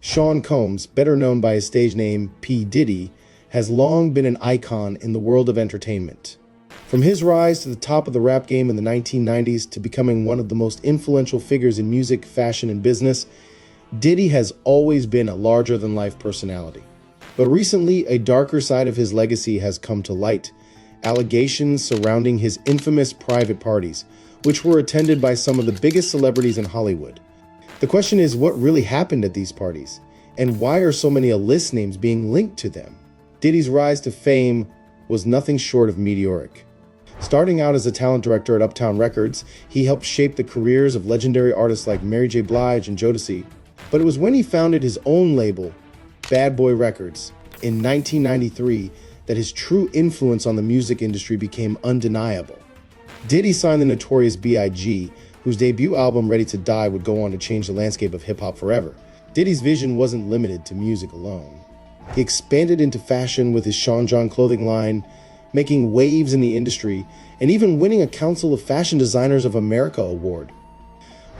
Sean Combs, better known by his stage name P. Diddy, has long been an icon in the world of entertainment. From his rise to the top of the rap game in the 1990s to becoming one of the most influential figures in music, fashion, and business, Diddy has always been a larger-than-life personality. But recently, a darker side of his legacy has come to light: allegations surrounding his infamous private parties, which were attended by some of the biggest celebrities in Hollywood. The question is, what really happened at these parties? And why are so many A-list names being linked to them? Diddy's rise to fame was nothing short of meteoric. Starting out as a talent director at Uptown Records, he helped shape the careers of legendary artists like Mary J. Blige and Jodeci. But it was when he founded his own label, Bad Boy Records, in 1993, that his true influence on the music industry became undeniable. Diddy signed the Notorious B.I.G., whose debut album, Ready to Die, would go on to change the landscape of hip-hop forever. Diddy's vision wasn't limited to music alone. He expanded into fashion with his Sean John clothing line, making waves in the industry, and even winning a Council of Fashion Designers of America award.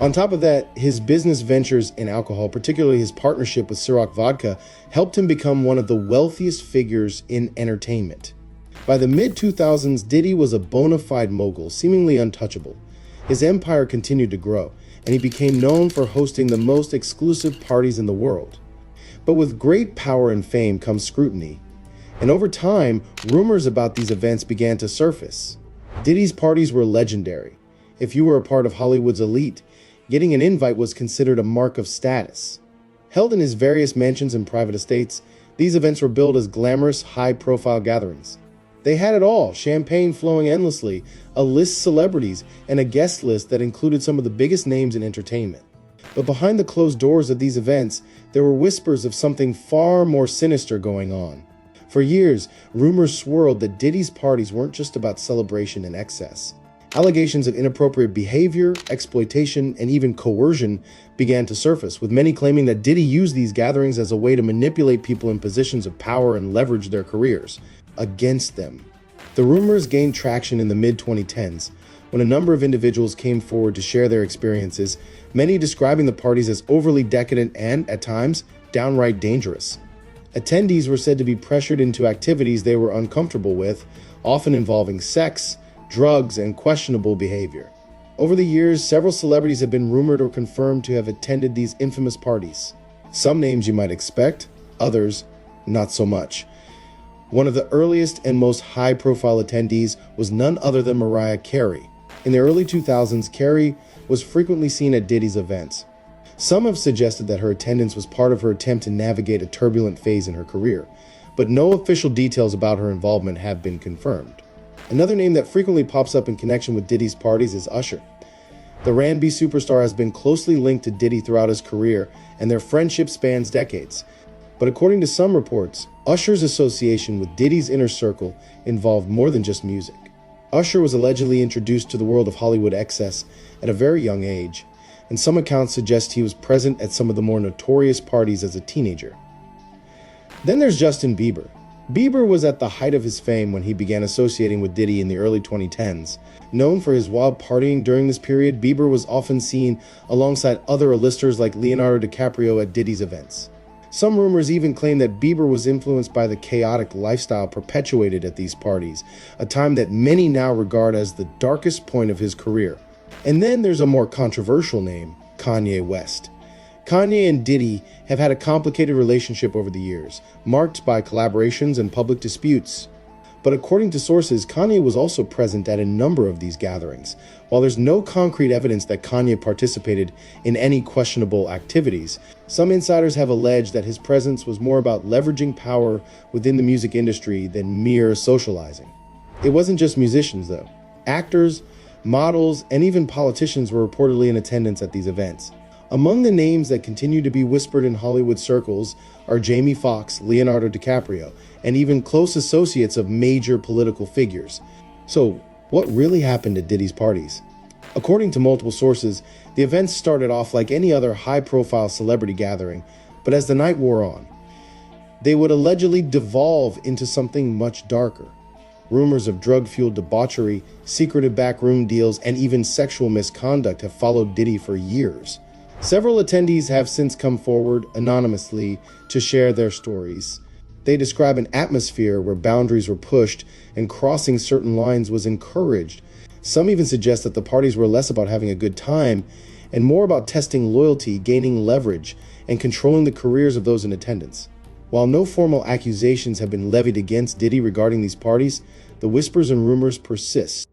On top of that, his business ventures in alcohol, particularly his partnership with Ciroc Vodka, helped him become one of the wealthiest figures in entertainment. By the mid-2000s, Diddy was a bona fide mogul, seemingly untouchable. His empire continued to grow, and he became known for hosting the most exclusive parties in the world. But with great power and fame comes scrutiny, and over time, rumors about these events began to surface. Diddy's parties were legendary. If you were a part of Hollywood's elite, getting an invite was considered a mark of status. Held in his various mansions and private estates, these events were billed as glamorous, high-profile gatherings. They had it all: champagne flowing endlessly, A-list celebrities, and a guest list that included some of the biggest names in entertainment. But behind the closed doors of these events, there were whispers of something far more sinister going on. For years, rumors swirled that Diddy's parties weren't just about celebration and excess. Allegations of inappropriate behavior, exploitation, and even coercion began to surface, with many claiming that Diddy used these gatherings as a way to manipulate people in positions of power and leverage their careers against them. The rumors gained traction in the mid-2010s, when a number of individuals came forward to share their experiences, many describing the parties as overly decadent and, at times, downright dangerous. Attendees were said to be pressured into activities they were uncomfortable with, often involving sex, drugs, and questionable behavior. Over the years, several celebrities have been rumored or confirmed to have attended these infamous parties. Some names you might expect, others not so much. One of the earliest and most high-profile attendees was none other than Mariah Carey. In the early 2000s, Carey was frequently seen at Diddy's events. Some have suggested that her attendance was part of her attempt to navigate a turbulent phase in her career, but no official details about her involvement have been confirmed. Another name that frequently pops up in connection with Diddy's parties is Usher. The R&B superstar has been closely linked to Diddy throughout his career, and their friendship spans decades. But according to some reports, Usher's association with Diddy's inner circle involved more than just music. Usher was allegedly introduced to the world of Hollywood excess at a very young age, and some accounts suggest he was present at some of the more notorious parties as a teenager. Then there's Justin Bieber. Bieber was at the height of his fame when he began associating with Diddy in the early 2010s. Known for his wild partying during this period, Bieber was often seen alongside other A-listers like Leonardo DiCaprio at Diddy's events. Some rumors even claim that Bieber was influenced by the chaotic lifestyle perpetuated at these parties, a time that many now regard as the darkest point of his career. And then there's a more controversial name, Kanye West. Kanye and Diddy have had a complicated relationship over the years, marked by collaborations and public disputes. But according to sources, Kanye was also present at a number of these gatherings. While there's no concrete evidence that Kanye participated in any questionable activities, some insiders have alleged that his presence was more about leveraging power within the music industry than mere socializing. It wasn't just musicians, though. Actors, models, and even politicians were reportedly in attendance at these events. Among the names that continue to be whispered in Hollywood circles are Jamie Foxx, Leonardo DiCaprio, and even close associates of major political figures. So, what really happened at Diddy's parties? According to multiple sources, the events started off like any other high-profile celebrity gathering, but as the night wore on, they would allegedly devolve into something much darker. Rumors of drug-fueled debauchery, secretive backroom deals, and even sexual misconduct have followed Diddy for years. Several attendees have since come forward anonymously to share their stories. They describe an atmosphere where boundaries were pushed and crossing certain lines was encouraged. Some even suggest that the parties were less about having a good time and more about testing loyalty, gaining leverage, and controlling the careers of those in attendance. While no formal accusations have been levied against Diddy regarding these parties, the whispers and rumors persist.